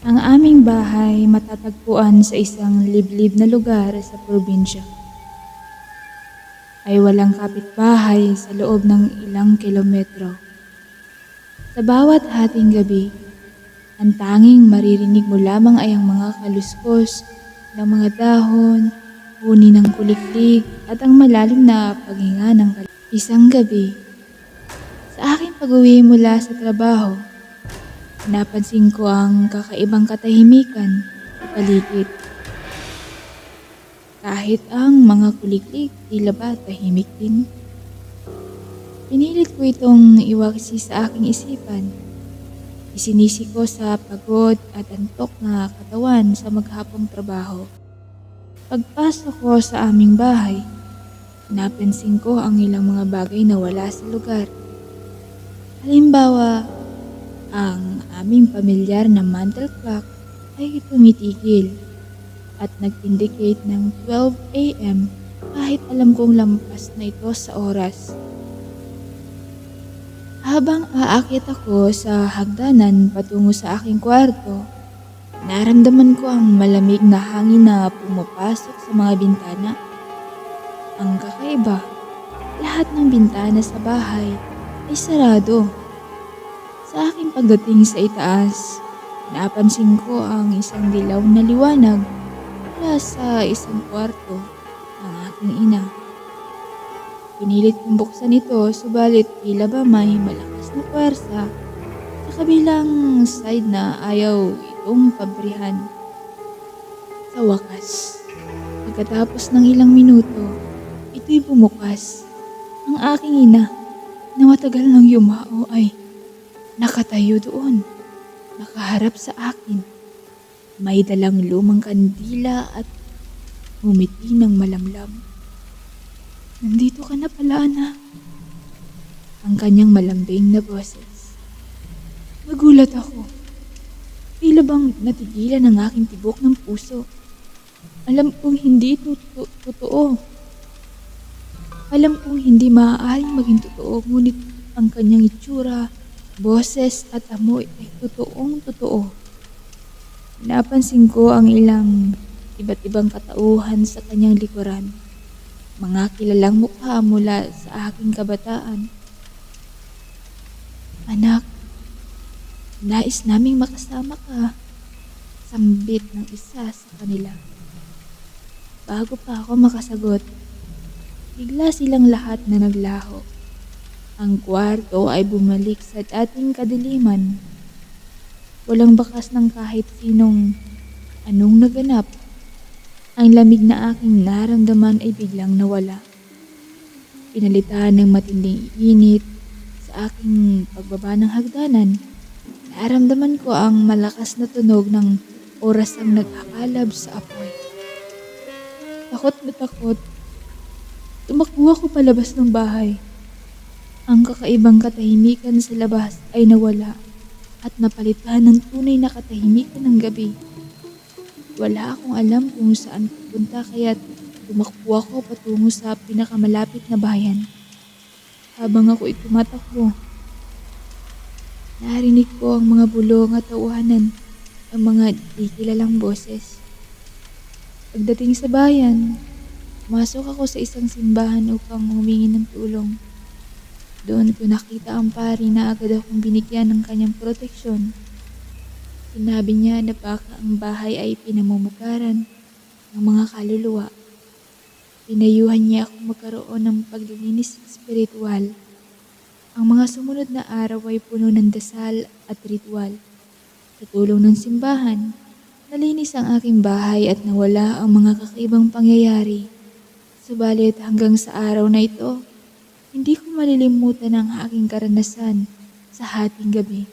Ang aming bahay matatagpuan sa isang liblib na lugar sa probinsya. Ay walang kapitbahay sa loob ng ilang kilometro. Sa bawat hating gabi, ang tanging maririnig mo lamang ay ang mga kaluskos ng mga dahon, huni ng kuliklik at ang malalim na paghinga ng isang gabi. Sa aking pag-uwi mula sa trabaho, napansin ko ang kakaibang katahimikan sa paligid. Kahit ang mga kuliklik tila ba tahimik din. Pinilit ko itong iwaksi sa aking isipan. Isinisi ko sa pagod at antok na katawan sa maghapong trabaho. Pagpasok ko sa aming bahay, napansin ko ang ilang mga bagay na wala sa lugar. Halimbawa, ang aming pamilyar na mantle clock ay tumitigil at nag-indicate ng 12 a.m. kahit alam kong lampas na ito sa oras. Habang aakyat ako sa hagdanan patungo sa aking kwarto, naramdaman ko ang malamig na hangin na pumapasok sa mga bintana. Ang kakaiba, lahat ng bintana sa bahay ay sarado. Sa aking pagdating sa itaas, napansin ko ang isang dilaw na liwanag mula sa isang kwarto ng aking ina. Pinilit kong buksan ito, subalit tila ba may malakas na puwersa sa kabilang side na ayaw itong pabrihan. Sa wakas, pagkatapos ng ilang minuto, ito'y bumukas. Ang aking ina na matagal nang yumao ay nakatayo doon, nakaharap sa akin. May dalang lumang kandila at ngumiti ng malamlam. "Nandito ka na pala, anak." Ang kanyang malambing na boses. Nagulat ako. Tila bang natigilan ang aking tibok ng puso. Alam kong hindi totoo. Alam kong hindi maaaring maging totoo, ngunit ang kanyang itsura, boses at amoy ay totoong totoo. Napansin ko ang ilang iba't ibang katauhan sa kanyang likuran. Mga kilalang mukha mula sa aking kabataan. "Anak, nais naming makasama ka," sambit ng isa sa kanila. Bago pa ako makasagot, bigla silang lahat na naglaho. Ang kwarto ay bumalik sa dating kadiliman. Walang bakas ng kahit sinong anong naganap. Ang lamig na aking naramdaman ay biglang nawala. Pinalitan ng matinding init sa aking pagbaba ng hagdanan. Naramdaman ko ang malakas na tunog ng oras ang nag-aalab sa apoy. Takot na takot, tumakbo ako palabas ng bahay. Ang kakaibang katahimikan sa labas ay nawala at napalitan ng tunay na katahimikan ng gabi. Wala akong alam kung saan pupunta kaya't tumakbo ako patungo sa pinakamalapit na bayan. Habang ako'y tumatakbo, narinig ko ang mga bulong at tawanan, ang mga di kilalang boses. Pagdating sa bayan, pumasok ako sa isang simbahan upang humingi ng tulong. Doon ko nakita ang pari na agad akong binigyan ng kanyang proteksyon. Sinabi niya na baka ang bahay ay pinamumugaran ng mga kaluluwa. Pinayuhan niya ako magkaroon ng paglilinis espiritual. Ang mga sumunod na araw ay puno ng dasal at ritual. Sa tulong ng simbahan, nalinis ang aking bahay at nawala ang mga kakaibang pangyayari. Subalit hanggang sa araw na ito, hindi ko malilimutan ang aking karanasan sa hating gabi.